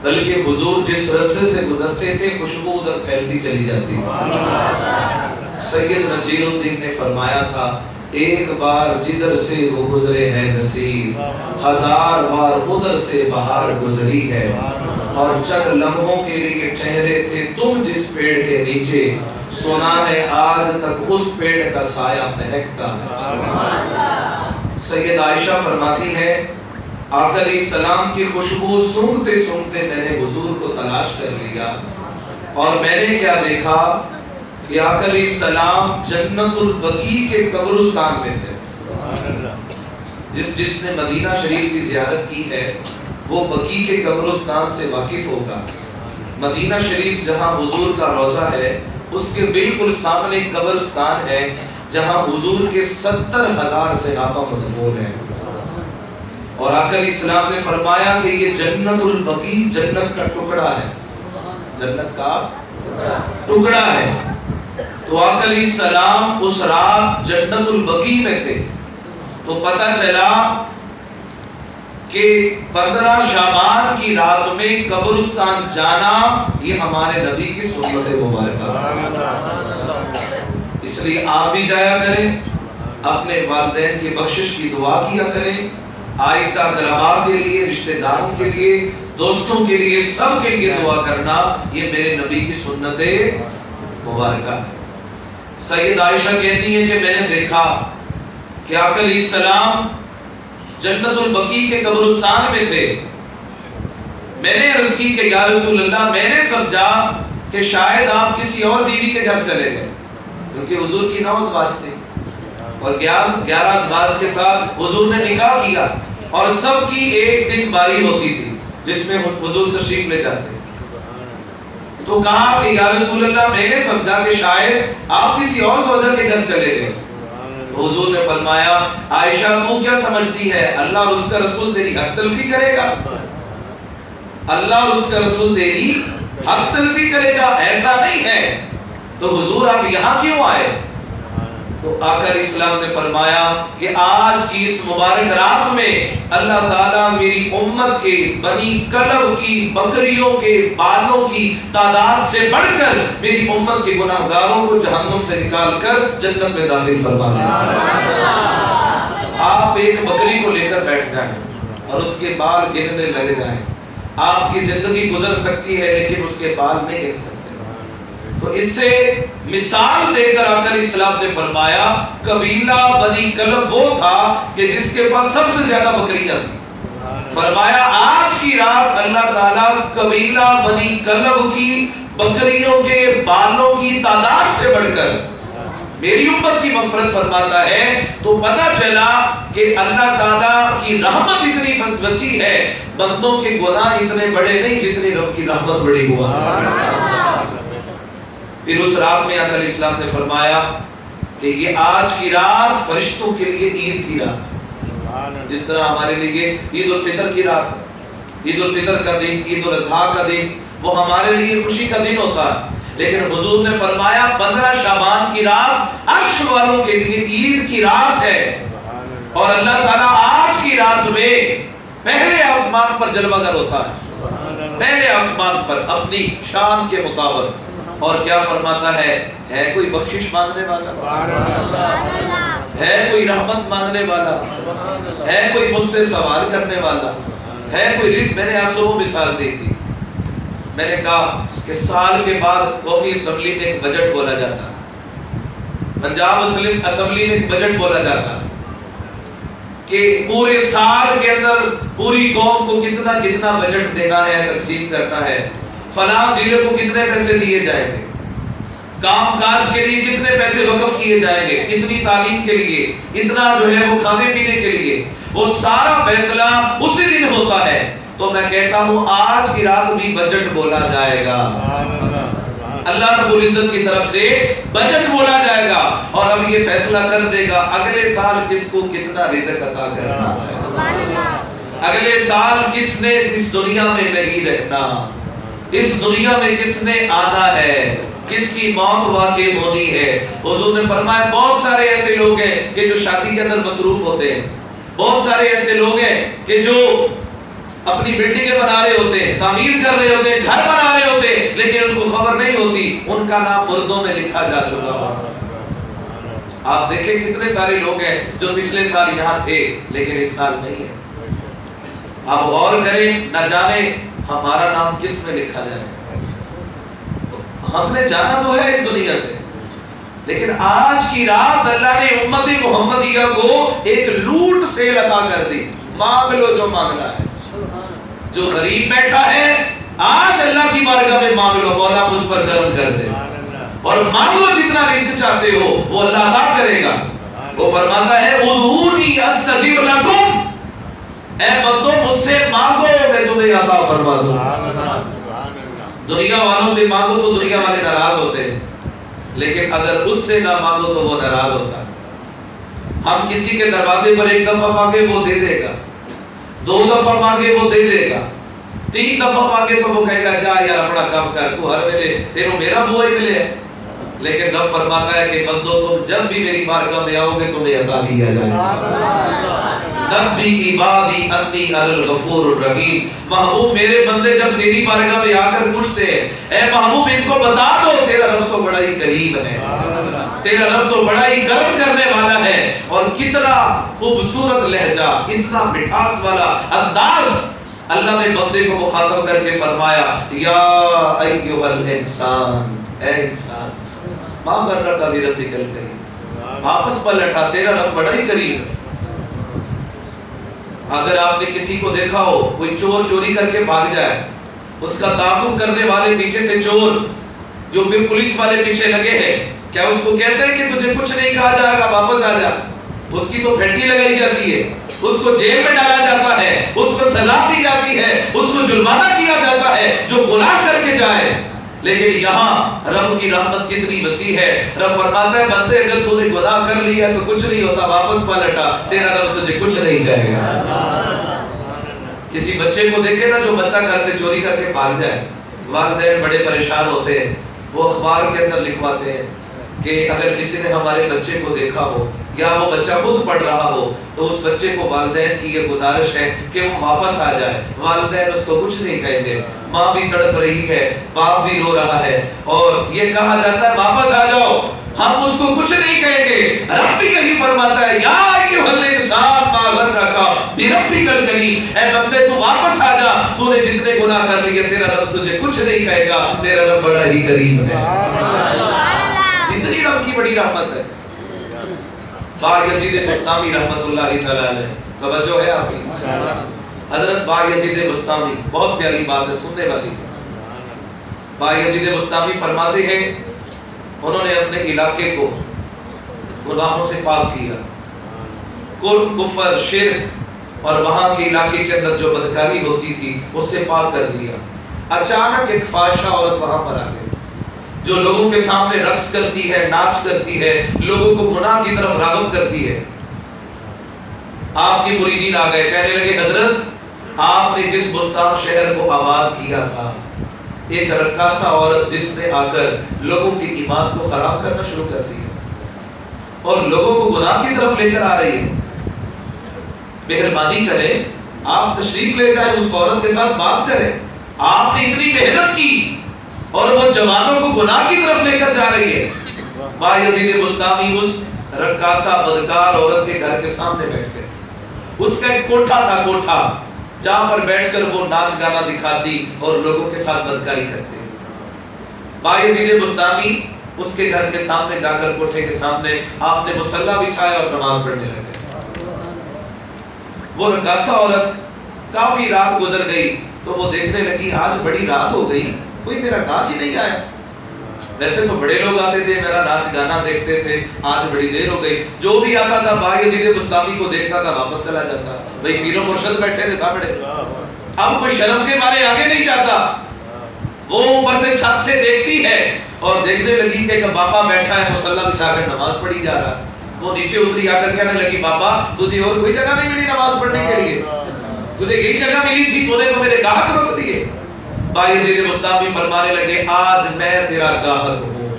بلکہ حضور جس رستے سے گزرتے تھے خوشبو ادھر پھیلتی چلی جاتی تھی۔ سید نصیر الدین نے فرمایا تھا ایک بار جدھر سے وہ گزرے ہیں نصیر، ہزار بار ادھر سے بہار گزری ہے، اور چند لمحوں کے لیے ٹھہرے تھے تم جس پیڑ کے نیچے، سنا ہے آج تک اس پیڑ کا سایہ مہکتا ہے۔ سید عائشہ فرماتی ہے آقا علیہ السلام کی خوشبو سونگتے سونگتے میں نے حضور کو تلاش کر لیا، اور میں نے کیا دیکھا کہ آقا علیہ السلام جنت البقیع کے قبرستان میں تھے۔ جس نے مدینہ شریف کی زیارت کی ہے وہ بقیع کے قبرستان سے واقف ہوگا۔ مدینہ شریف جہاں حضور کا روضہ ہے اس کے بالکل سامنے قبرستان ہے جہاں حضور کے 70,000 صحابہ مدفون ہیں، اور آقا علیہ السلام نے فرمایا کہ یہ جنت البقیع جنت کا ٹکڑا ہے، جنت کا ٹکڑا ہے۔ تو آقا علیہ السلام اس رات جنت البقیع میں تھے، تو پتہ چلا کہ 15 شعبان کی رات میں قبرستان جانا یہ ہمارے نبی کی سنت مبارکہ ہے۔ اس لیے آپ بھی جایا کریں، اپنے والدین کی بخشش کی دعا کیا کریں، عائشہ اقربا کے لیے، رشتہ داروں کے لیے، دوستوں کے لیے، سب کے لیے دعا کرنا یہ میرے نبی کی سنت مبارکہ ہے۔ سید عائشہ کہتی ہیں کہ میں نے دیکھا کہ آقا علیہ السلام جنت البقیع کے قبرستان میں تھے۔ میں نے عرض کی کہ یا رسول اللہ، میں نے سمجھا کہ شاید آپ کسی اور بیوی کے گھر چلے گئے، کیونکہ حضور کی 9 ازواج تھی اور 11 ازواج کے ساتھ حضور نے نکاح کیا، اور سب کی ایک دن باری ہوتی تھی جس میں حضور تشریف لے جاتے۔ تو کہا کہ یا رسول اللہ، میں نے سمجھا کہ شاید آپ کسی اور زوجہ کے گھر چلے گئے۔ حضور نے فرمایا عائشہ تو کیا سمجھتی ہے اللہ اور اس کا رسول تیری حق تلفی کرے گا؟ اللہ اور اس کا رسول تیری حق تلفی کرے گا؟ ایسا نہیں ہے۔ تو حضور آپ یہاں کیوں آئے؟ تو آقا علیہ السلام نے فرمایا کہ آج کی اس مبارک رات میں اللہ تعالیٰ میری امت کے بنی کلب کی بکریوں کے بالوں کی تعداد سے بڑھ کر میری امت کے گناہگاروں کو جہنم سے نکال کر جنت میں داخل فرما دے۔ آپ ایک بکری کو لے کر بیٹھ جائیں اور اس کے بال گننے لگ جائیں، آپ کی زندگی گزر سکتی ہے لیکن اس کے بال نہیں گن سکتے۔ تو اس سے مثال دے کر آقا علیہ السلام نے فرمایا قبیلہ بنی کلب وہ تھا کہ جس کے پاس سب سے زیادہ بکریاں تھیں۔ فرمایا آج کی رات اللہ تعالیٰ قبیلہ بنی کلب کی بکریوں کے بالوں کی تعداد سے بڑھ کر میری امت کی مغفرت فرماتا ہے۔ تو پتہ چلا کہ اللہ تعالیٰ کی رحمت اتنی وسیع ہے، بندوں کے گناہ اتنے بڑے نہیں جتنی رب کی رحمت بڑی ہوا۔ پھر اس رات میں آقا علیہ السلام نے فرمایا کہ یہ آج کی رات فرشتوں کے لیے عید کی رات ہے، جس طرح ہمارے لیے عید الفطر کی رات ہے۔ عید الفطر کا دن، عید الاضحیٰ کا دن وہ ہمارے لیے خوشی کا دن ہوتا ہے، لیکن حضور نے فرمایا 15 شعبان کی رات عرش والوں کے لیے عید کی رات ہے، اور اللہ تعالیٰ آج کی رات میں پہلے آسمان پر جلوہ گر ہوتا ہے، پہلے آسمان پر اپنی شان کے مطابق، اور کیا فرماتا ہے کوئی بخشش مانگنے والا، ہے کوئی رحمت مانگنے والا، ہے کوئی مجھ سے سوال کرنے والا، ہے کوئی رزق۔ میں نے آپ سے وہ مثال دی تھی، میں نے کہا کہ سال کے بعد قومی اسمبلی میں ایک بجٹ بولا جاتا ہے، پنجاب اسمبلی میں ایک بجٹ بولا جاتا ہے کہ پورے سال کے اندر پوری قوم کو کتنا کتنا بجٹ دینا ہے، تقسیم کرنا ہے، فلاں ضلع کو کتنے پیسے دیے جائیں گے، کام کاج کے لیے کتنے پیسے وقف کیے جائیں گے، اتنی تعلیم کے لیے، اتنا جو ہے وہ کھانے پینے کے لیے، وہ سارا فیصلہ اسی دن ہوتا ہے۔ تو میں کہتا ہوں آج کی رات بھی بجٹ بولا جائے گا، اللہ رب العزت کی طرف سے بجٹ بولا جائے گا، اور اب یہ فیصلہ کر دے گا اگلے سال کس کو کتنا رزق عطا کرنا ہے، اگلے سال کس نے اس دنیا میں نہیں رہنا، اس دنیا میں کس نے آنا ہے، کس کی موت واقع ہونی ہے۔ حضور نے فرمایا بہت سارے ایسے لوگ ہیں کہ جو شادی کے اندر مصروف ہوتے ہیں، بہت سارے ایسے لوگ ہیں کہ جو اپنی بلڈنگیں بنا رہے ہوتے ہیں، تعمیر کر رہے ہوتے ہیں، گھر بنا رہے ہوتے ہیں، لیکن ان کو خبر نہیں ہوتی ان کا نام مردوں میں لکھا جا چکا ہوا۔ آپ دیکھیں کتنے سارے لوگ ہیں جو پچھلے سال یہاں تھے لیکن اس سال نہیں ہے۔ آپ غور کریں، نہ جانے ہمارا نام کس میں لکھا جائے۔ ہم نے جانا تو ہے اس دنیا سے، لیکن آج کی رات اللہ نے امت محمدیہ کو ایک لوٹ سیل عطا کر دی۔ مانگ لو جو مانگنا ہے، جو غریب بیٹھا ہے آج اللہ کی بارگاہ میں مانگ لو، مولا مجھ پر کرم کر دے، اور مانگو جتنا رزق چاہتے ہو وہ اللہ عطا کرے گا۔ وہ فرماتا ہے ادعونی استجب لکم، اے بندو مجھ سے مانگو میں تمہیں عطا فرما دوں۔ دنیا والوں سے مانگو تو دنیا والے ناراض ہوتے ہیں، لیکن اگر اس سے نہ مانگو تو وہ ناراض ہوتا ہے۔ ہم کسی کے دروازے پر ایک دفعہ مانگے وہ دے دے گا، 2 دفعہ مانگے وہ دے دے گا، 3 دفعہ مانگے تو وہ کہے گا جا یار اپنا کام کر، تو ہر ویلے تیروں میرا بوئے ملے ہے۔ لیکن رب فرماتا ہے کہ بندو تم جب بھی میری بارگاہ میں آؤ گے تمہیں عطا کیا جائے گا۔ نبی عبادی انی انا الغفور الرحیم، محبوب میرے بندے جب تیری بارگاہ میں آ کر پوچھتے ہیں اے محبوب ان کو بتا دو تیرا رب تو بڑا ہی کریم ہے، تیرا رب تو بڑا ہی کرم کرنے والا ہے۔ اور کتنا خوبصورت لہجہ، اتنا مٹھاس والا انداز اللہ نے بندے کو مخاطب کر کے فرمایا یا ایھا الانسان، اے انسان ماں غرک بربک الکریم، واپس پلٹا تیرا رب بڑا ہی کریم ہے۔ اگر آپ نے کسی کو دیکھا ہو کوئی چور چوری کر کے بھاگ جائے، اس کا تعاقب کرنے والے پیچھے سے چور جو پھر پولیس والے پیچھے لگے ہیں، کیا اس کو کہتے ہیں کہ تجھے کچھ نہیں کہا جائے گا واپس آ جا؟ اس کی تو پھینٹی لگائی جاتی ہے، اس کو جیل میں ڈالا جاتا ہے، اس کو سزا دی جاتی ہے، اس کو جرمانہ کیا جاتا ہے جو گناہ کر کے جائے۔ لیکن یہاں رب کی رحمت کتنی وسیع ہے، رب فرماتا ہے بندے اگر تو نے گناہ کر لیا تو کچھ نہیں ہوتا، واپس پلٹا تیرا رب تجھے کچھ نہیں کہے گا۔ کسی بچے کو دیکھے نا جو بچہ گھر سے چوری کر کے بھاگ جائے، والدین بڑے پریشان ہوتے ہیں، وہ اخبار کے اندر لکھواتے ہیں کہ اگر کسی نے ہمارے بچے کو دیکھا ہو یا وہ بچہ خود پڑھ رہا ہو تو اس بچے کو والدین کی یہ گزارش ہے کہ وہ واپس آ جائے۔ والدین اس کو کچھ نہیں کہیں گے، ماں بھی تڑپ رہی ہے، باپ بھی رو رہا ہے، اور یہ کہا جاتا ہے واپس آ جاؤ، ہم اس کو کچھ نہیں کہیں گے۔ رب بھی یہی فرماتا ہے یا ایھا الانسان ما غرک بربک الکریم، اے بندے تو واپس آ جا، تو نے جتنے گناہ کر لیے تیرا رب تجھے کچھ نہیں کہے گا، تیرا رب بڑا ہی کریم ہے۔ اتنی رب کی بڑی رحمت ہے۔ بایزید بستامی رحمت اللہ تعالی علیہ، توجہ ہے آپ کی؟ حضرت بایزید بستامی، بہت پیاری بات ہے سننے والی۔ بایزید بستامی فرماتے ہیں انہوں نے اپنے علاقے کو گناہوں سے پاک کیا، کفر، شرک اور وہاں کے علاقے کے اندر جو بدکاری ہوتی تھی اس سے پاک کر دیا۔ اچانک ایک فاحشہ عورت وہاں پر آ گئی جو لوگوں کے سامنے رقص کرتی ہے، ناچ کرتی ہے، لوگوں کو گناہ کی طرف راغب کرتی ہے۔ آپ کے مریدین آ گئے، کہنے لگے حضرت آپ نے جس بستان شہر کو آباد کیا تھا، ایک رقاصہ عورت جس نے آ کر لوگوں کے ایمان کو خراب کرنا شروع کر دیا اور لوگوں کو گناہ کی طرف لے کر آ رہی ہے، مہربانی کریں آپ تشریف لے جائیں، اس عورت کے ساتھ بات کریں، آپ نے اتنی محنت کی اور وہ جوانوں کو گناہ کی طرف لے کر جا رہی ہے۔ بایزید بستامی اس رقاصہ بدکار عورت کے گھر کے سامنے بیٹھ گئے۔ اس کا ایک کوٹھا تھا، کوٹھا جہاں پر بیٹھ کر وہ ناچ گانا دکھاتی اور لوگوں کے ساتھ بدکاری کرتے۔ بایزید بستامی اس کے گھر کے سامنے جا کر کوٹھے کے سامنے آپ نے مصلی بچھایا اور نماز پڑھنے لگے۔ وہ رقاصہ عورت کافی رات گزر گئی تو وہ دیکھنے لگی آج بڑی رات ہو گئی، کوئی میرا گاہک ہی نہیں آیا۔ ویسے تو بڑے لوگ آتے تھے، میرا ناچ گانا دیکھتے تھے، آج بڑی دیر ہو گئی۔ جو بھی آتا تھا بایزید بستامی کو دیکھتا تھا واپس چلا جاتا۔ بھئی پیر و مرشد بیٹھے تھے سامنے، اب کوئی شرم کے مارے آگے نہیں جاتا۔ وہ اوپر سے چھت سے دیکھتی ہے اور دیکھنے لگی کہ ایک بابا بیٹھا ہے مصلی بچھا کر نماز پڑھی جا رہا۔ وہ نیچے اتری، آ کر کہنے لگی بابا تجھے اور کوئی جگہ نہیں ملی نماز پڑھنے کے لیے؟ تجھے یہی جگہ ملی تھی، تو نے تو میرے گاہک روک دیے۔ بایزید بستامی فرمانے لگے آج میں تیرا گاہک ہوں،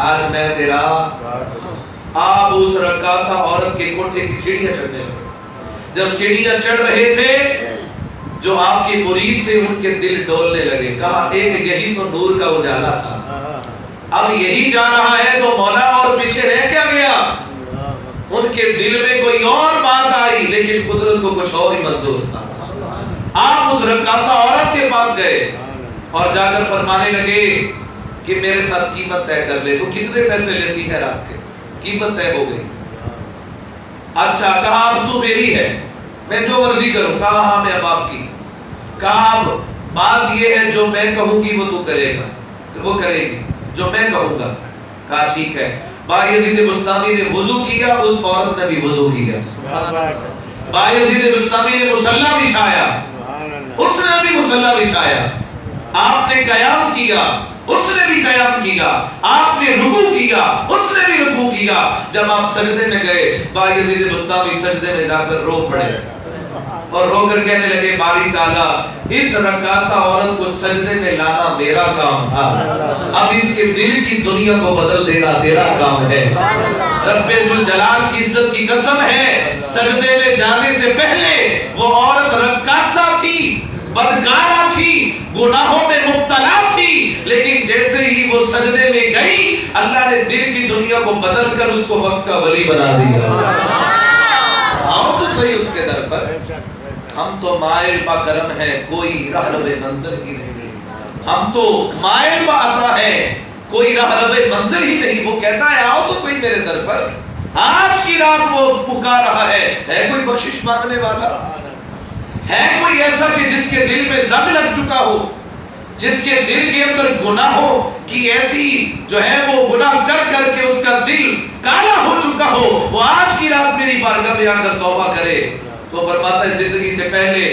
آج میں تیرا۔ آپ اس رقاصہ عورت کے کوٹھے کی سیڑھیاں چڑھنے لگے۔ جب سیڑھیاں چڑھ رہے تھے جو آپ کے مرید تھے ان کے دل ڈولنے لگے. کہا ایک یہی تو نور کا اجالا تھا, اب یہی جا رہا ہے تو مولا اور پیچھے رہ کیا گیا. ان کے دل میں کوئی اور بات آئی لیکن قدرت کو کچھ اور ہی منظور تھا. آپ اس رقاصہ عورت کے پاس گئے اور جا کر فرمانے لگے کہ میرے ساتھ قیمت طے کر لے. تو کتنے پیسے لیتی ہے رات کے؟ قیمت طے ہو گئی. اچھا, کہا اب تو میری ہے, میں جو مرضی کروں. کہا ہاں میں اب آپ کی. کہا اب بات یہ ہے جو میں کہوں گی وہ تو کرے گا, وہ کرے گی جو میں کہوں گا. کہا ٹھیک ہے. بایزید بسطامی نے وضو کیا, اس عورت نے بھی وضو کیا. بایزید بسطامی نے مصلی بچھایا, اس نے بھی مصلی بچھایا. آپ نے قیام کیا, اس نے بھی قیام کیا. آپ نے رکوع کیا, اس نے بھی رکوع کیا. جب آپ سجدے میں گئے, بایزید بسطامی سجدے میں جا کر رو پڑے اور رو کر کہنے لگے باری تعالی اس رقاصہ عورت کو سجدے میں لانا میرا کام تھا, اب اس کے دل کی دنیا کو بدل دینا تیرا کام ہے. رب ذوالجلال کی عزت کی قسم ہے, سجدے میں جانے سے پہلے وہ عورت رقاصہ تھی, بدکارہ تھی, گناہوں میں مبتلا تھی, لیکن جیسے ہی وہ سجدے میں گئی اللہ نے دل کی دنیا کو بدل کر اس کو وقت کا ولی بنا دیا. آؤ تو صحیح اس کے در پر. ہم تو مائل با کرم ہے, کوئی راہ رب منزل ہی نہیں. ہم تو مائل با عطا ہے, کوئی راہ رب منزل ہی نہیں. وہ کہتا ہے آؤ تو صحیح میرے در پر. آج کی رات وہ پکار رہا ہے کوئی بخشش مانگنے والا؟ ہے کوئی ایسا کہ جس کے دل میں زنگ لگ چکا ہو, جس کے دل کے اندر گناہوں کی ایسی جو ہے وہ گناہ کر کر کے اس کا دل کالا ہو چکا ہو, وہ آج کی رات میری بارگاہ میں آ کر توبہ کرے؟ تو فرماتا ہے زندگی سے پہلے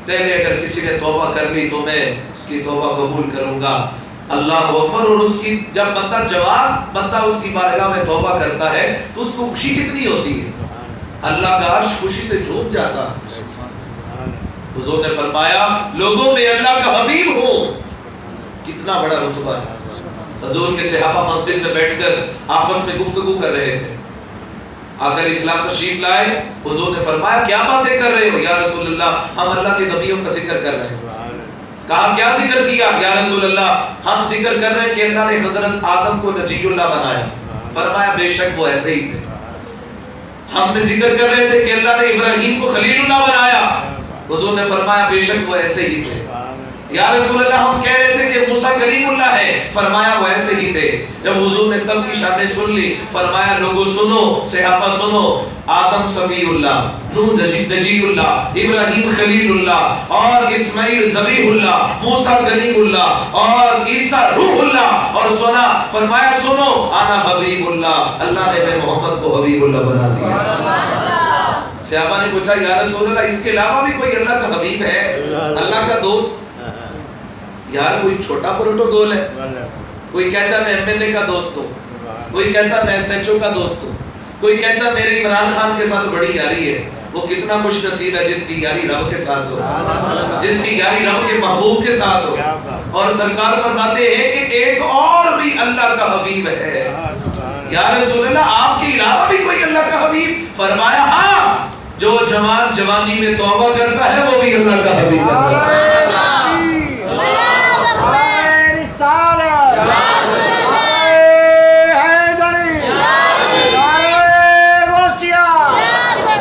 اگر کسی نے توبہ کر لی تو میں اس کی توبہ قبول کروں گا. اللہ اکبر. اور اس کی جب بندہ اس کی بارگاہ میں توبہ کرتا ہے تو اس کو خوشی کتنی ہوتی ہے, اللہ کا عرش خوشی سے جھوم جاتا. حضور نے فرمایا لوگوں میں اللہ کا حبیب ہو, کتنا بڑا رتبہ ہے. حضور کے صحابہ مسجد میں بیٹھ کر آپس میں گفتگو کر رہے تھے. اگر اسلام تشریف لائے, حضور نے فرمایا کیا باتیں کر رہے ہو؟ یا رسول اللہ ہم اللہ کے نبیوں کا ذکر کر رہے ہیں. کہا کیا ذکر کیا؟ یا رسول اللہ ہم ذکر کر رہے ہیں کہ اللہ نے حضرت آدم کو نجی اللہ بنایا. فرمایا بے شک وہ ایسے ہی تھے. ہم نے ذکر کر رہے تھے کہ اللہ نے ابراہیم کو خلیل اللہ بنایا. حضور نے فرمایا بے شک وہ ایسے ہی تھے. یا رسول اللہ ہم کہہ رہے تھے کہ موسیٰ کلیم اللہ ہے. فرمایا وہ ایسے ہی تھے. جب حضور نے سب کی شانیں سن لی, فرمایا لوگوں سنو, صحابہ سنو, آدم صفی اللہ, نوح نجی اللہ, ابراہیم خلیل اللہ, اور اسماعیل ذبیح اللہ, موسیٰ کلیم اللہ, اور عیسیٰ روح اللہ. اور سنا, فرمایا سنو انا حبیب اللہ, اللہ نے میں محمد کو حبیب اللہ بنا دیا. صحابہ نے پوچھا یا رسول اللہ اس کے علاوہ بھی کوئی اللہ کا حبیب ہے, اللہ کا دوست؟ یار کوئی چھوٹا پروٹوکول ہے, کوئی کہتا میں ایم این اے کا دوست ہوں, کوئی کہتا میں ایس ایچ او کا دوست ہوں, کوئی کہتا میری عمران خان کے ساتھ بڑی یاری ہے. وہ کتنا خوش نصیب ہے جس کی یاری رب کے ساتھ ہو, جس کی یاری رب کے محبوب کے ساتھ ہو. اور سرکار فرماتے ہیں کہ ایک اور بھی اللہ کا حبیب ہے. یا رسول اللہ آپ کے علاوہ بھی کوئی اللہ کا حبیب؟ فرمایا ہاں, جو جوان جوانی میں توبہ کرتا ہے وہ بھی اللہ کا حبیب ہے.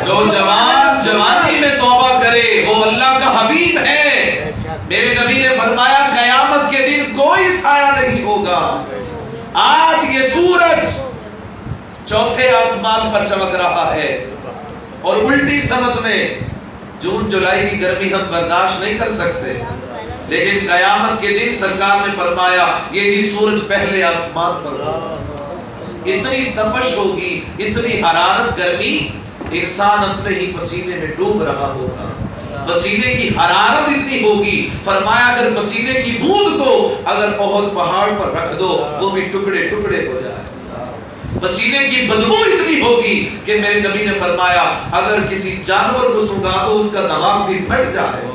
جو جوان جوانی میں توبہ کرے وہ اللہ کا حبیب ہے. میرے نبی نے فرمایا قیامت کے دن کوئی سایہ نہیں ہوگا. آج یہ سورج چوتھے آسمان پر چمک رہا ہے اور الٹی سمت میں جون جولائی کی گرمی ہم برداشت نہیں کر سکتے, لیکن قیامت کے دن سرکار نے فرمایا یہی سورج پہلے آسمان پر ہوگا. اتنی تپش ہوگی, اتنی حرارت, گرمی, انسان اپنے ہی پسینے میں ڈوب رہا ہوگا. پسینے کی حرارت اتنی ہوگی, فرمایا اگر پسینے کی بوند کو اگر احد پہاڑ پر رکھ دو وہ بھی ٹکڑے ٹکڑے ہو جائے. پسینے کی بدبو اتنی ہوگی کہ میرے نبی نے فرمایا اگر کسی جانور کو سونگھا دو اس کا دماغ بھی پھٹ جائے.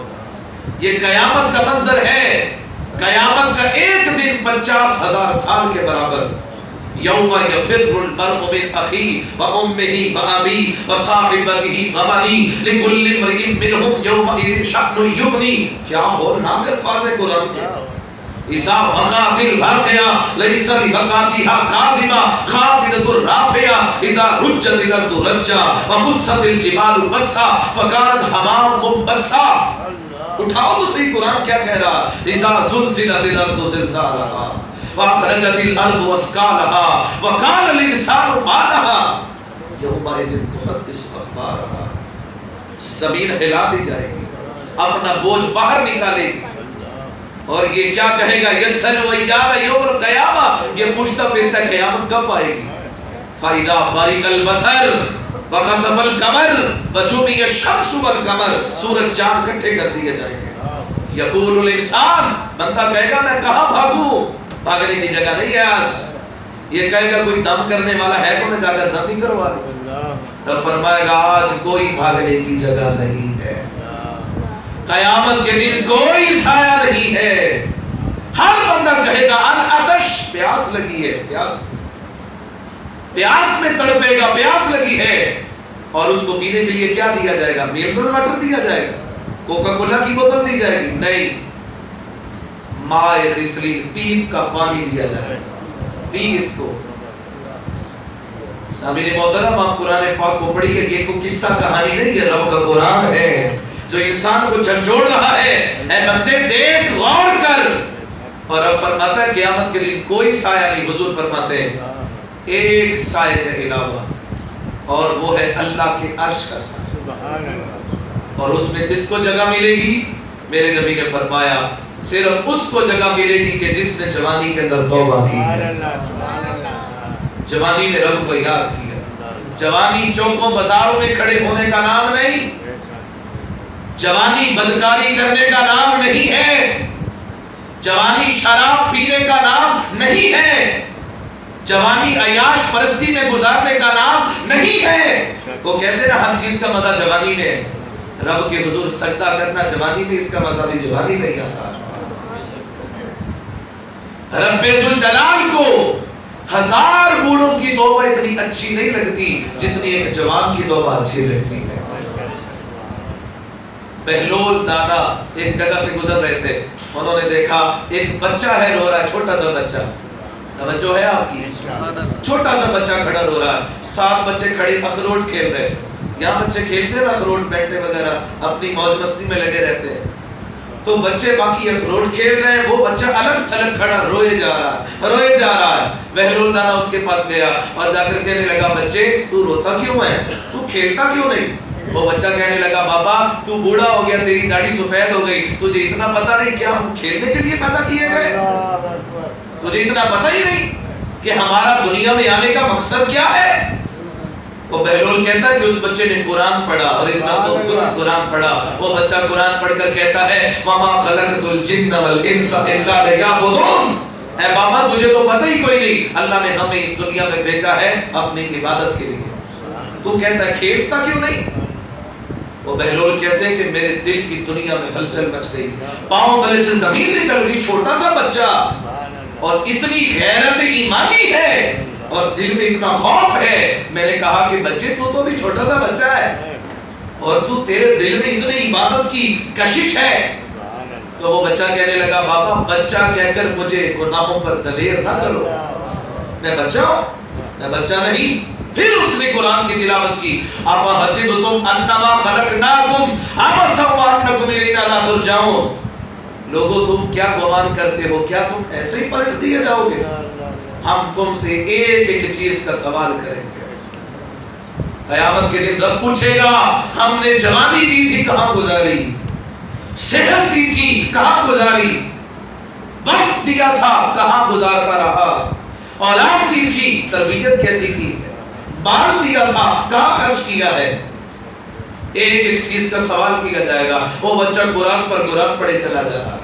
یہ قیامت کا منظر ہے. قیامت کا ایک دن 50,000 سال کے برابر. یوم یفر المرء من اخیہ وامہ وابیہ وصاحبتہ وبنیہ لکل امرئ منہم یومئذ شأن یغنی. کیا ہولناک الفاظ ہے قرآن کے. اذا وقعت الواقعہ لیس لوقعتها کاذبہ خافضۃ رافعہ اذا رجت الارض رجا وبست الجبال بسا فکانت ہباء منبثا. اٹھاؤ تو صحیح قرآن کیا کہہ رہا. اذا زلزلت الارض زلزالها واخرجت الارض اثقالها وقال الانسان ما لها یومئذ تحدث اخبارها. زمین ہلا دی جائے گی, اپنا بوجھ باہر نکالے گی, اور یہ کیا کہے گا یسر ویام یوم القیامہ, یہ پوچھتا پھرتا قیامت کب آئے گی. فَإِذَا بَرِقَ الْبَصَرُ وَخَسَفَ الْقَمَرُ وَجُمِعَ الشَّمْسُ وَالْقَمَرُ, سورج چاند اکٹھے کر دیے جائیں گے. یقول الانسان, بندہ کہے گا میں کہاں بھاگوں, بھاگنے کی جگہ نہیں ہے آج. یہ کہے گا کوئی دم کرنے والا ہے تو میں جا کر دم ہی کروا دوں. تو فرمائے گا آج کوئی بھاگنے کی جگہ نہیں ہے, قیامت کے دن کوئی سایہ نہیں ہے. ہر بندہ کہے گا العطش, پیاس لگی ہے, پیاس میں تڑپے گا, پیاس لگی ہے. اور اس کو پینے کے لیے کیا دیا جائے گا؟ منرل واٹر دیا جائے گا, کوکا کولا کی بوتل دی جائے گی؟ نہیں, ماء غسلین, پیپ کا پانی دیا جائے گا, پی اس کو. سامعین محترم, آپ قرآن پاک کو پڑھیے, یہ کوئی قصہ کہانی نہیں, یہ رب کا قرآن ہے جو انسان کو جھنجھوڑ رہا ہے. اے بندے دیکھ, غور کر. اور اب فرماتا ہے قیامت کے دن کوئی سایہ نہیں. حضور فرماتے ہیں ایک سایہ کے علاوہ, اور وہ ہے اللہ کے عرش کا سایہ. اور اس میں کس کو جگہ ملے گی؟ میرے نبی نے فرمایا صرف اس کو جگہ ملے گی کہ جس نے جوانی کے اندر توبہ کی, جوانی میں رب کو یاد کیا. جوانی چوکوں بازاروں میں کھڑے ہونے کا نام نہیں, جوانی بدکاری کرنے کا نام نہیں ہے, جوانی شراب پینے کا نام نہیں ہے, جوانی عیاش پرستی میں گزارنے کا نام نہیں ہے. وہ کہتے ہیں ہر چیز کا مزہ جوانی میں, رب کے حضور سجدہ کرنا جوانی میں, اس کا مزہ بھی جوانی میں ہی آتا. رب ذوالجلال کو ہزار بوڑھوں کی توبہ اتنی اچھی نہیں لگتی جتنی ایک جوان کی توبہ اچھی لگتی ہے. بہلول دادا ایک جگہ سے گزر رہے تھے, انہوں نے دیکھا ایک بچہ ہے رو رہا ہے, چھوٹا سا بچہ. توجہ ہے آپ کی, چھوٹا سا بچہ کھڑا رو رہا ہے. 7 بچے کھڑے اخروٹ کھیل رہے ہیں. یہاں بچے کھیلتے ہیں اخروٹ, بیٹھے وغیرہ اپنی موج مستی میں لگے رہتے ہیں. تو بچے باقی اخروٹ کھیل رہے ہیں, وہ بچہ الگ تھلگ کھڑا روئے جا رہا ہے. بہلول دانا اس کے پاس گیا اور جا کر کہنے لگا بچے تو روتا کیوں ہے, تو کھیلتا کیوں نہیں؟ وہ بچہ کہنے لگا بابا تو بوڑھا ہو گیا, تیری داڑھی سفید ہو گئی, تجھے اتنا پتہ نہیں کیا ہم کھیلنے کے لیے پیدا کیے گئے؟ تجھے اتنا پتہ ہی نہیں کہ ہمارا دنیا میں آنے کا مقصد کیا ہے؟ وہ بہلول کہتا ہے کہ اس بچے نے قرآن پڑھا, اور اتنا خوبصورت قرآن پڑھا. وہ بچہ قرآن پڑھ کر کہتا ہے وَمَا خَلَقْتُ الْجِنَّ وَالْإِنسَ إِلَّا لِيَعْبُدُونِ. اے بابا تجھے تو پتہ ہی کوئی نہیں, اللہ نے ہمیں اس دنیا میں بھیجا ہے اپنی عبادت کے لیے, تو کہتا ہے کھیلتا کیوں نہیں؟ وہ بہلول کہتے ہیں کہ میرے دل کی دنیا میں ہلچل مچ گئی, پاؤں تلے سے زمین نکل گئی. چھوٹا سا بچہ اور اتنی غیرت ایمانی ہے اور دل میں اتنا خوف ہے. میں نے کہا کہ بچے تو بھی چھوٹا سا بچہ ہے اور تو تیرے دل میں اتنی عبادت کی کشش ہے. تو وہ بچہ کہنے لگا بابا بچہ کہہ کر مجھے گناہوں پر دلیر نہ کرو, میں بچہ ہوں, میں بچہ نہیں. پھر اس نے قرآن کی تلاوت کی افحسبتم انما خلقناکم عبثا وانکم الینا لا ترجعون. لوگوں تم کیا گمان کرتے ہو, کیا تم ایسے ہی پلٹ دیے جاؤ گے؟ ہم تم سے ایک ایک چیز کا سوال کریں گے. قیامت کے دن رب پوچھے گا ہم نے جوانی دی تھی کہاں گزاری, صحت دی تھی کہاں گزاری, وقت دیا تھا کہاں گزارتا رہا, اولاد دی تھی تربیت کیسی کی, بال دیا تھا کہاں خرچ کیا ہے. ایک ایک چیز کا سوال کیا جائے گا. وہ بچہ قرآن پر قرآن پڑھے چلا جا رہا,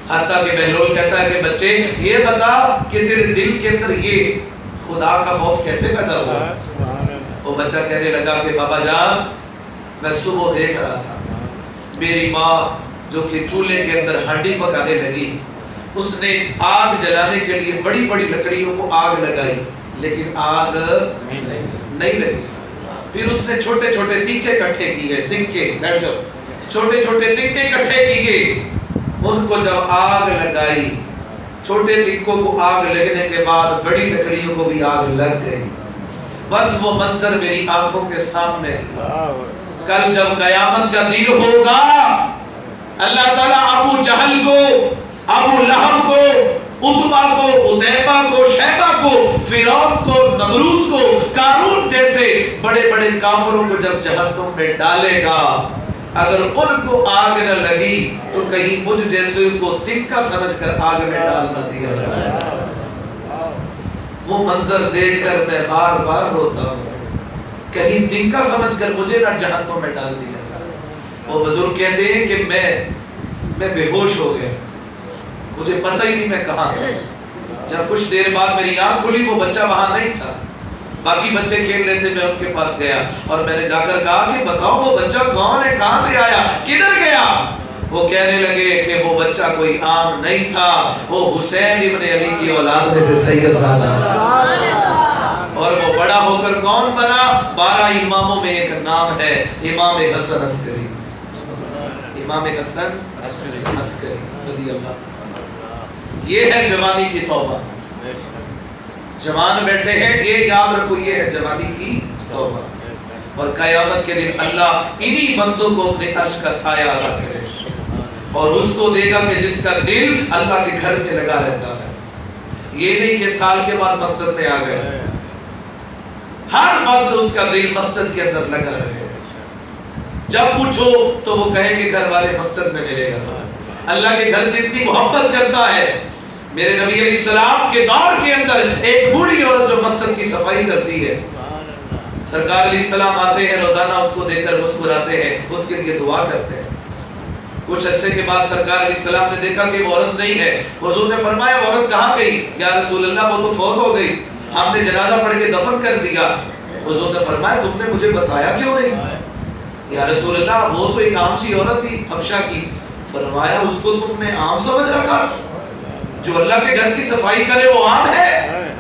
حتیٰ کہ بہلول کہتا ہے کہ بچے یہ بتا کہ تیرے دل کے اندر یہ خدا کا خوف کیسے پیدا ہوا. وہ بچہ کہنے لگا کہ بابا جان میں صبح دیکھ رہا تھا میری ماں جو کہ چولہے کے اندر ہانڈی پکانے لگی, اس نے آگ جلانے کے لیے بڑی بڑی لکڑیوں کو آگ لگائی لیکن آگ نہیں لگی. پھر اس نے چھوٹے چھوٹے تنکے اکٹھے کیے, تنکے, بیٹھ جاؤ, چھوٹے چھوٹے تنکے اکٹھے کیے, ان کو جب آگ لگائی, چھوٹے تنکوں کو آگ لگنے کے بعد بڑی لکڑیوں کو بھی آگ لگ گئی. بس وہ منظر میری آنکھوں کے سامنے تھا. کل جب قیامت کا دن ہوگا, اللہ تعالیٰ ابو جہل کو, ابو لہب کو, عتبہ کو, عتیبہ کو, شیبہ کو, فرعون کو, نمرود کو, قارون جیسے بڑے بڑے کافروں کو جب جہنم میں ڈالے گا, اگر ان کو آگ نہ لگی تو کہیں مجھ جیسے کو تنکا سمجھ کر آگ میں ڈال نہ دیا جائے. وہ منظر دیکھ کر میں بار بار روتا ہوں, کہیں تنکا سمجھ کر مجھے نہ جہنم میں ڈال دیا جائے. وہ بزرگ کہتے ہیں کہ میں بے ہوش ہو گیا, مجھے پتہ ہی نہیں میں کہاں تھا. جب کچھ دیر بعد میری آنکھ کھلی وہ بچہ وہاں نہیں تھا, باقی بچے کھیل رہے تھے, میں ان کے پاس گیا اور میں نے جا کر کہا کہ بتاؤ وہ بچہ کون ہے, کہاں سے آیا, کدھر گیا؟ وہ کہنے لگے کہ وہ بچہ کوئی عام نہیں تھا, وہ حسین ابن علی کی اولاد میں سے سید تھا. اور وہ بڑا ہو کر کون بنا؟ 12 اماموں میں ایک نام ہے, امام حسن عسکری. امام حسن عسکری رضی اللہ. یہ ہے جوانی کی توبہ. جوان بیٹھے ہیں, یہ یاد رکھو, یہ ہے جوانی کی توبہ. اور قیامت کے دن اللہ انہی بندوں کو اپنے عرش کا سایہ عطا کرے اور اس کو دے گا کہ جس کا دل اللہ کے گھر میں لگا رہتا ہے. یہ نہیں کہ سال کے بعد مسجد میں آ گئے, ہر وقت اس کا دل مسجد کے اندر لگا رہے. جب پوچھو تو وہ کہیں گے گھر والے مسجد میں ملے گا. اللہ کے گھر سے اتنی محبت کرتا ہے. میرے نبی علیہ السلام کے دور کے اندر ایک بوڑھی عورت جو مسجد کی صفائی کرتی ہے, سرکار علیہ السلام آتے ہیں روزانہ, اس کو دیکھ کر مسکراتے ہیں, اس کے لیے دعا کرتے ہیں. کچھ عرصے کے بعد سرکار علیہ السلام نے دیکھا کہ وہ عورت نہیں ہے. حضور نے فرمایا وہ عورت کہاں گئی؟ یا رسول اللہ وہ تو فوت ہو گئی, آپ نے جنازہ پڑھ کے دفن کر دیا. حضور نے فرمایا تم نے مجھے بتایا کیوں نہیں تھا؟ یا رسول اللہ وہ تو ایک عام سی عورت تھی حبشہ کی. فرمایا اس کو تم نے عام سمجھ رکھا؟ جو اللہ کے گھر کی صفائی کرے وہ عام ہے.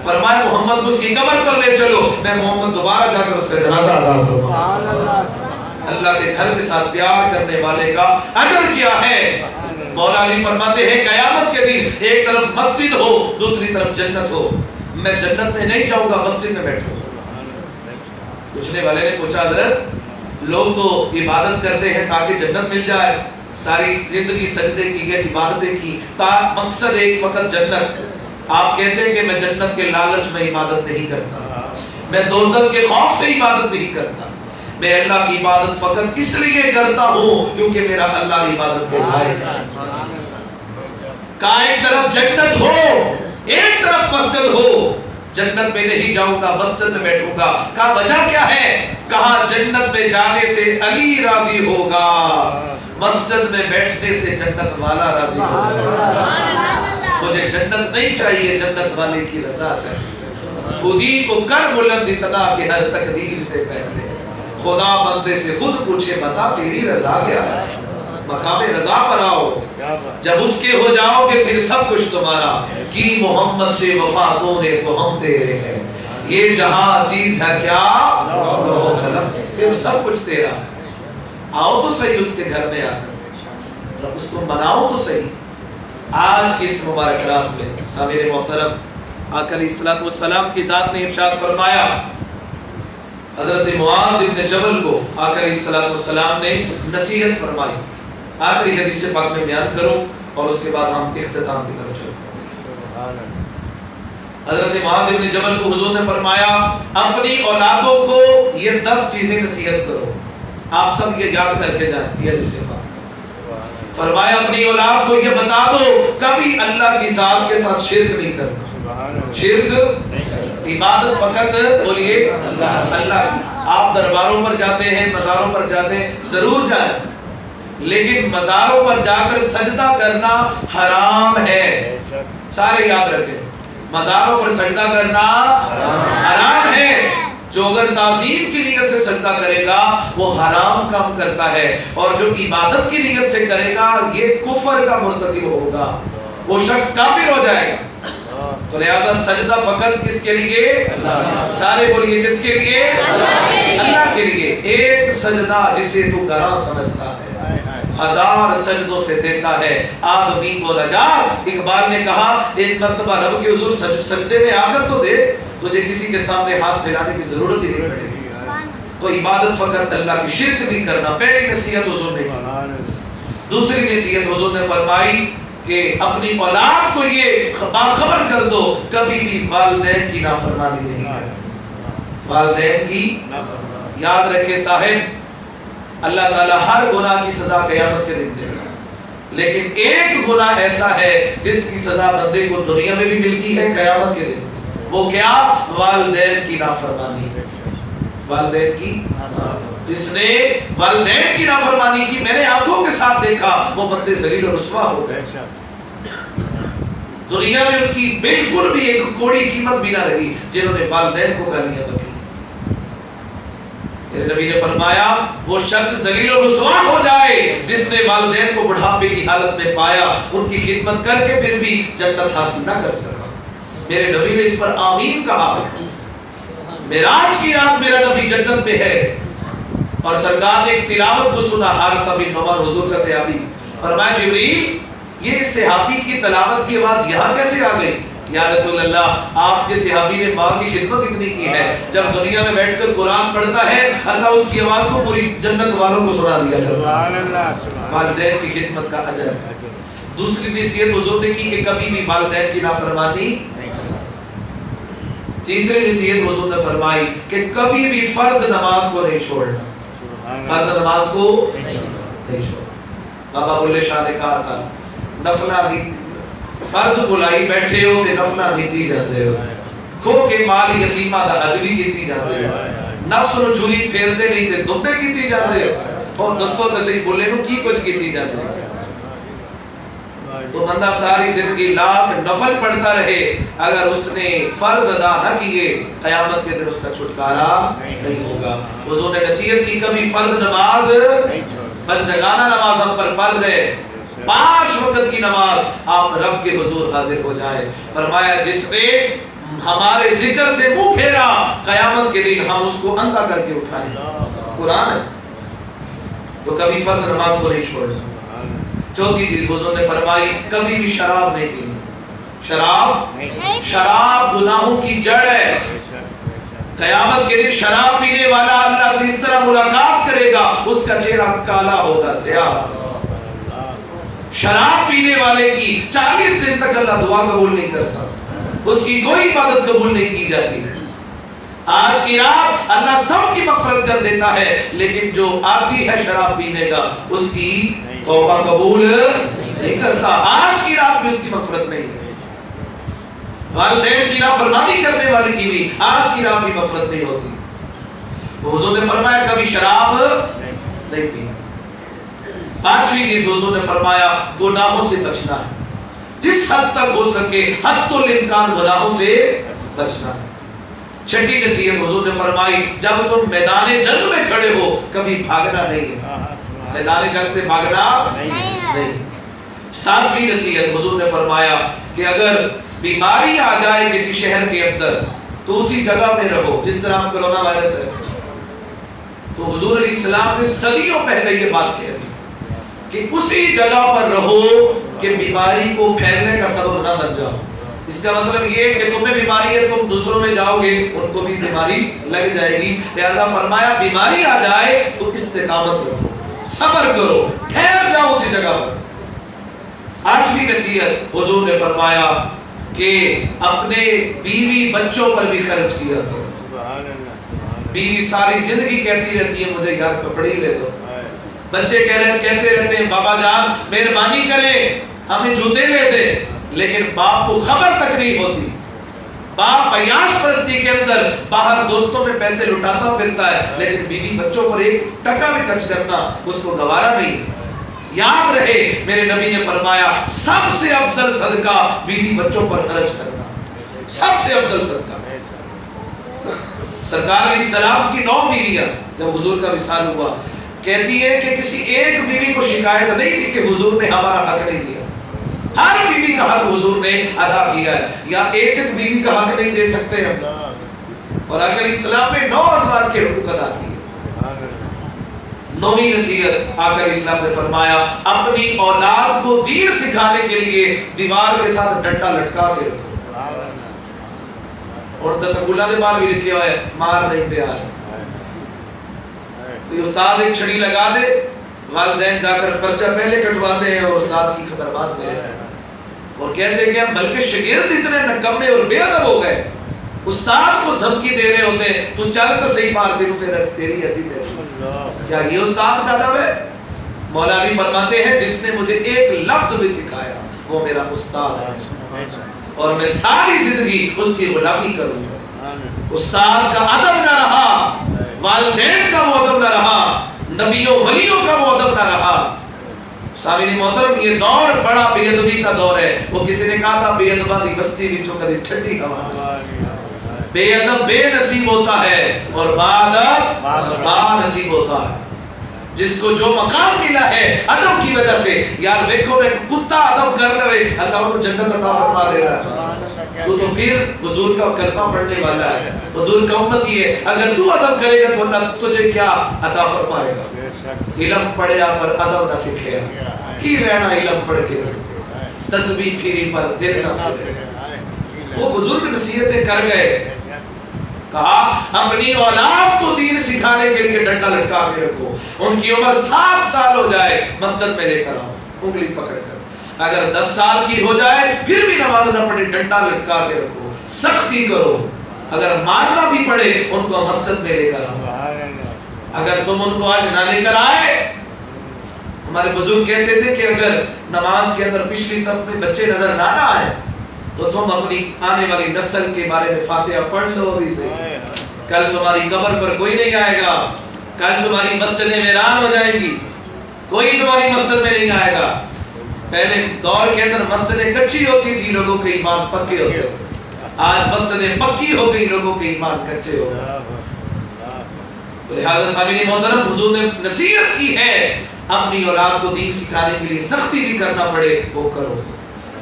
فرمایا محمد کو اس کی قبر پر لے چلو, میں محمد دوبارہ جا کر اس کا جنازہ ادا کروں. اللہ کے گھر کے ساتھ پیار کرنے والے کا اجر کیا ہے. مولا علی فرماتے ہیں قیامت کے دن ایک طرف مسجد ہو, دوسری طرف جنت ہو. میں جنت میں نہیں جاؤں گا, مسجد میں بیٹھوں. پوچھنے والے نے پوچھا حضرت لوگ تو عبادت کرتے ہیں تاکہ جنت مل جائے, ساری زندگی سجدے کی گئی, عبادتیں کی, مقصد ایک فقط جنت. آپ کہتے ہیں کہ میں جنت کے لالچ میں عبادت نہیں کرتا, میں دوزخ کے خوف سے عبادت نہیں کرتا, میں اللہ کی عبادت فقط اس لیے کرتا ہوں کیونکہ میرا اللہ عبادت کے لائق ہے. کہا ایک طرف جنت ہو, ایک طرف مسجد ہو. جنت میں نہیں جاؤں گا, مسجد میں بیٹھوں گا. کہا وجہ کیا ہے؟ کہا جنت میں جانے سے علی راضی ہوگا, مسجد میں بیٹھنے سے جنت والا راضی ہوگا. مجھے جنت نہیں چاہیے, جنت والے کی رضا چاہیے. خودی کو کر بلند اتنا کہ ہر تقدیر سے پہلے خدا بندے سے خود پوچھے بتا تیری رضا کیا ہے. مقام رضا پر آؤ, جب اس کے ہو جاؤ گے پھر سب کچھ تمہارا. کی محمد سے وفاتوں نے تو ہم تیرے ہیں, یہ جہاں چیز ہے کیا لوح و قلم, پھر سب کچھ تیرا. آؤ تو صحیح اس کے گھر میں آ کر, اس کو مناؤ تو صحیح. آج کی اس مبارک رات میں سامعین محترم آقا علیہ الصلوۃ والسلام کی ذات نے ارشاد فرمایا, حضرت معاذ بن جبل کو آقا علیہ الصلوۃ والسلام نے نصیحت فرمائی. آخری حدیث پاک میں بیان کروں اور اس کے بعد ہم اختتام کی طرف چلتے ہیں. حضرت معاذ بن جبل کو حضور نے فرمایا اپنی اولادوں کو یہ 10 چیزیں نصیحت کرو, آپ سب یہ یاد کر کے جائیں. یہ حدیث پاک فرمایا اپنی اولاد کو یہ بتا دو کبھی اللہ کی ذات کے ساتھ شرک نہیں کرنا. شرک عبادت فقط بولیے اللہ کی. آپ درباروں پر جاتے ہیں, مزاروں پر جاتے ہیں, ضرور جائیں, لیکن مزاروں پر جا کر سجدہ کرنا حرام ہے. سارے یاد رکھیں, مزاروں پر سجدہ کرنا حرام ہے. جو اگر تعظیم کی نیت سے سجدہ کرے گا وہ حرام کام کرتا ہے, اور جو عبادت کی نیت سے کرے گا یہ کفر کا مرتکب ہوگا. وہ شخص کافر ہو جائے گا. تو لہذا سجدہ فقط کس کے لیے؟ سارے بولیے کس کے لیے؟ اللہ کے لیے. ایک سجدہ جسے تو گراں سمجھتا ہے 1000 سجدوں سے دیتا ہے آدمی کو نجات. اقبال نے کہا ایک مرتبہ رب کے حضور سجدے میں آ کر تو دے، تجھے کسی کے سامنے ہاتھ پھیلانے کی ضرورت ہی نہیں پڑے گی. تو عبادت فقط اللہ کی، شرک نہیں کرنا. پہلی نصیحت حضور نے کی. دوسری نصیحت حضور نے فرمائی کہ اپنی اولاد کو یہ باخبر کر دو کبھی بھی والدین کی نافرمانی نہیں کرنا. والدین کی یاد رکھے صاحب، اللہ تعالیٰ ہر گناہ کی سزا قیامت کے دن دے گا، لیکن ایک گناہ ایسا ہے جس کی سزا بندے کو دنیا میں بھی ملتی ہے قیامت کے دن. وہ کیا؟ والدین کی نافرمانی. والدین کی، جس نے والدین کی نافرمانی کی، میں نے آنکھوں کے ساتھ دیکھا وہ بندے ذلیل و رسوا ہو گئے. دنیا میں ان کی بالکل بھی ایک کوڑی قیمت بھی نہ رہی جنہوں نے والدین کو گالیاں بکی. نبی نے فرمایا وہ شخص ذلیل و رسوا ہو جائے جس نے والدین کو بڑھاپے کی حالت میں پایا، ان کی خدمت کر کے پھر بھی جنت حاصل نہ کر سکا. میرے نبی نے اس پر آمین کہا. معراج کی رات میرا نبی جنت میں ہے اور سرکار نے ایک تلاوت کو سنا. حارثہ بن نعمان حضور کا صحابی، فرمایا جبریل یہ صحابی کی تلاوت کی آواز یہاں کیسے آ گئی؟ یا رسول اللہ آپ کے صحابی نے ماں کی خدمت اتنی کی ہے، جب دنیا میں بیٹھ کر قرآن پڑھتا ہے اللہ اس کی آواز کو پوری جنت والوں کو سنا دیا کرتا ہے. والدین کی خدمت کا اجر. دوسری نصیحت حضور نے کی کہ کبھی بھی والدین کی نافرمانی. تیسری نصیحت حضور نے فرمائی کہ کبھی بھی فرض نماز کو نہیں چھوڑنا. فرض نماز کو نہیں چھوڑنا. بابا بلے شاہ نے کہا تھا نفلہ نہیں، فرض بلائی بیٹھے ہو تے نفلہ نہیں جاندے ہو، کھو کے مال یتیمہ دا حج بھی کیتی جاندے ہو، نفس نو چھری پھیر دے نہیں تے دبے کیتی جاندے ہو، اور دسو تے صحیح بولے نو کی کچھ کیتی جاندے ہو. تو بندہ ساری زندگی لاکھ نفل پڑھتا رہے، اگر اس نے فرض ادا نہ کیے قیامت کے دن اس کا چھٹکارا نہیں ہوگا. حضور نے نصیحت کی کبھی فرض نماز، بنجگانہ نماز ہم پر فرض ہے، 5 وقت کی نماز آپ رب کے حضور حاضر ہو جائے. فرمایا جس نے ہمارے ذکر سے منہ پھیرا قیامت کے دن ہم اس کو اندھا کر کے اٹھائیں. قرآن ہے. تو کبھی فرض نماز کو نہیں چھوڑنا. چوتھی چیز حضور نے فرمائی کبھی بھی شراب نہیں پینی. شراب گناہوں کی جڑ ہے. قیامت کے دن شراب پینے والا اللہ سے اس طرح ملاقات کرے گا اس کا چہرہ کالا ہوگا، سیاہ. شراب پینے والے کی 40 دن تک اللہ دعا قبول نہیں کرتا، اس کی کوئی عبادت قبول نہیں کی جاتی. آج کی رات اللہ سب کی مغفرت کر دیتا ہے، لیکن جو عادی ہے شراب پینے کا اس کی توبہ قبول نہیں کرتا. آج کی رات بھی اس کی مغفرت نہیں ہے. والدین کی نافرمانی کرنے والے کی بھی آج کی رات بھی مغفرت نہیں ہوتی. حضور نے فرمایا کبھی شراب نہیں پینی. پانچویں چیز حضور نے فرمایا گناہوں سے بچنا ہے. جس حد تک ہو سکے حد الامکان گناہوں سے بچنا ہے. چھٹی نصیحت حضور نے فرمائی جب تم میدان جنگ میں کھڑے ہو کبھی بھاگنا نہیں ہے. میدان جنگ سے بھاگنا نہیں. ساتویں نصیحت حضور نے فرمایا کہ اگر بیماری آ جائے کسی شہر کے اندر تو اسی جگہ میں رہو. جس طرح کرونا وائرس ہے تو حضور علیہ السلام نے صدیوں پہلے یہ بات کہی تھی کہ اسی جگہ پر رہو کہ بیماری کو پھیلنے کا سبب نہ بن جاؤ. اس کا مطلب یہ کہ تمہیں بیماری ہے تم دوسروں میں جاؤ گے ان کو بھی بیماری لگ جائے گی. لہذا فرمایا بیماری آ جائے تو استقامت رکھو، صبر کرو، ٹھہر جاؤ اسی جگہ پر. آٹھویں نصیحت حضور نے فرمایا کہ اپنے بیوی بچوں پر بھی خرچ کیا کرو. بیوی ساری زندگی کہتی رہتی ہے مجھے یار کپڑے لے دو. بچے کہتے رہتے ہیں بابا جان مہربانی کریں ہمیں جوتے لے دے، لیکن باپ کو خبر تک نہیں ہوتی. باپ عیاش پرستی کے اندر باہر دوستوں میں پیسے لٹاتا پھرتا ہے، لیکن بیوی بچوں پر ایک ٹکا بھی خرچ کرنا اس کو گوارا نہیں. یاد رہے میرے نبی نے فرمایا سب سے افضل صدقہ بیوی بچوں پر خرچ کرنا، سب سے افضل صدقہ. سرکار علیہ السلام کی 9 بیویاں جب حضور کا وصال ہوا کہتی ہے کہ کسی ایک بیوی کو شکایت نہیں تھی کہ حضور نے ہمارا حق نہیں دیا. ہر بیوی کا حق حضور نے ادا کیا ہے. یا ایک ایک بیوی کا حق نہیں دے سکتے ہم. اور اگر اسلام میں 9 ازواج کے حقوق ادا کیے. 9ویں نصیحت آقا اسلام نے فرمایا اپنی اولاد کو دین سکھانے کے لیے دیوار کے ساتھ ڈنڈا لٹکا کے رکھو. اور سکولہ نے بار بھی لکھے ہوئے مار نہیں پیار. تو استاد ایک چھڑی لگا دے, والدین جا کر پرچہ پہلے کٹواتے ہیں اور استاد کی خبر بعد میں, اور کہتے ہیں کہ ہم بلکہ شاگرد اتنے نکمے اور بے ادب ہو گئے, استاد کو دھمکی دے رہے ہوتے ہیں تو چل تو صحیح مار دے پھر تیری ایسی تیسی. کیا یہ استاد کا ادب ہے؟ مولا علی فرماتے ہیں جس نے مجھے ایک لفظ بھی سکھایا وہ میرا استاد ہے, اور میں ساری زندگی اس کی غلامی کروں گا. استاد کا ادب نہ رہا, والدین کا وہ ادب نہ رہا, نبیوں ولیوں کا وہ ادب نہ رہا. سامعین محترم, یہ دور بڑا بے ادبی کا دور ہے. وہ کسی نے کہا تھا بے ادبا دی بستی وچوں کدی ٹھنڈی ہوا. بے ادب بے نصیب ہوتا ہے اور با نصیب ہوتا ہے. جس کو جو مقام ملا ہے ادب کی وجہ سے. یار دیکھو نا کتا ادب کر لے اللہ انہوں جنت عطا فرما دے رہا ہے. تو پھر حضور کا کلمہ پڑھنے والا ہے, حضور کا امتی ہے. اگر تو ادب کرے گا تو اللہ تجھے کیا عطا فرمائے گا؟ علم پڑھیا پر ادب نہ سکھیا کی لینا علم پڑھ کے تسبیح پھیری پر دل نہ پھیرے. وہ بزرگ نصیحتیں کر گئے. کہا اپنی اولاد کو دین سکھانے کے لیے ڈنڈا لٹکا کے رکھو. ان کی عمر 7 سال ہو جائے مسجد میں لے کر آؤ انگلی پکڑ کر. اگر 10 سال کی ہو جائے پھر بھی نماز نہ پڑھے ڈنڈا لٹکا کے رکھو, سختی کرو. اگر مارنا بھی پڑے ان کو مسجد میں لے کر آؤ. اگر تم ان کو آج نہ لے کر آئے, ہمارے بزرگ کہتے تھے کہ اگر نماز کے اندر پچھلی صف میں بچے نظر نہ آئے تو تم اپنی آنے والی نسل کے بارے میں فاتحہ پڑھ لو ابھی سے. کل تمہاری قبر پر کوئی نہیں آئے گا, کل تمہاری مسجدیں ویران ہو جائیں گی, کوئی تمہاری مسجد میں نہیں آئے گا. پہلے دور کے اندر مسجدیں کچی ہوتی تھی, لوگوں کے ایمان پکے ہوتے تھے. آج مسجدیں پکی ہو گئی, لوگوں کے ایمان کچے ہو گئے. تو لہذا سامعین محترم, حضور نے نصیحت کی ہے اپنی اولاد کو دین سکھانے کے لیے سختی بھی کرنا پڑے وہ کرو.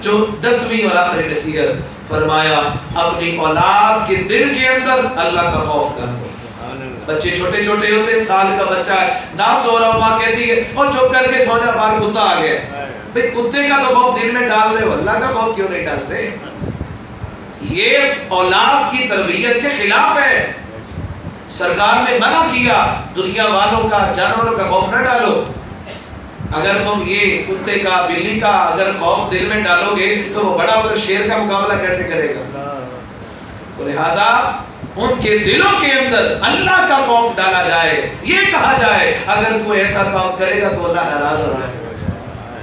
جو 10ویں اور آخری نصیحت فرمایا اپنی اولاد کے دل کے اندر اللہ کا خوف ڈالو. بچے چھوٹے چھوٹے ہوتے, سال کا بچہ ہے نہ سو رہا, ماں کہتی ہے اور چپ کر کے سو جا, باہر کتا آ گیا. بھئی کتے کا تو خوف دل میں ڈال رہے ہو, اللہ کا خوف کیوں نہیں ڈالتے؟ یہ اولاد کی تربیت کے خلاف ہے. سرکار نے منع کیا دنیا والوں کا, جانوروں کا خوف نہ ڈالو. اگر تم یہ کتے کا بلی کا اگر خوف دل میں ڈالو گے تو وہ بڑا ہو کر شیر کا مقابلہ کیسے کرے گا؟ تو لہٰذا ان کے دلوں کے اندر اللہ کا خوف ڈالا جائے. یہ کہا جائے اگر کوئی ایسا کام کرے گا تو اللہ ناراض ہو جائے گا.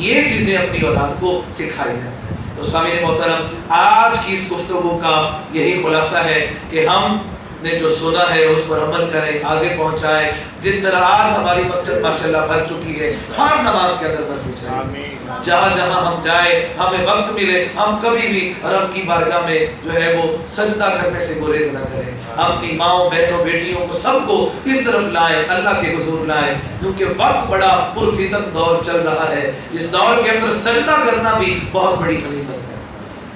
یہ چیزیں اپنی اولاد کو سکھائی جائیں. تو سامعین محترم, آج کی اس گفتگو کا یہی خلاصہ ہے کہ ہم نے جو سنا ہے اس پر عمل کریں, آگے پہنچائیں. جس طرح آج ہماری مسجد ماشاءاللہ بھر چکی ہے, ہر نماز کے اندر بھر چاہیے. جہاں جہاں ہم جائیں, ہمیں وقت ملے, ہم کبھی بھی رب کی بارگاہ میں جو ہے وہ سجدہ کرنے سے گریز نہ کریں. اپنی ماؤں بہنوں بیٹیوں کو سب کو اس طرف لائیں, اللہ کے حضور لائیں, کیونکہ وقت بڑا پرفتن دور چل رہا ہے. اس دور کے اندر سجدہ کرنا بھی بہت بڑی غنیمت ہے.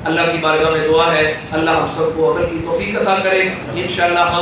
اللہ کی بارگاہ میں دعا ہے اللہ ہم سب کو عمل کی توفیق عطا کرے. انشاءاللہ ہم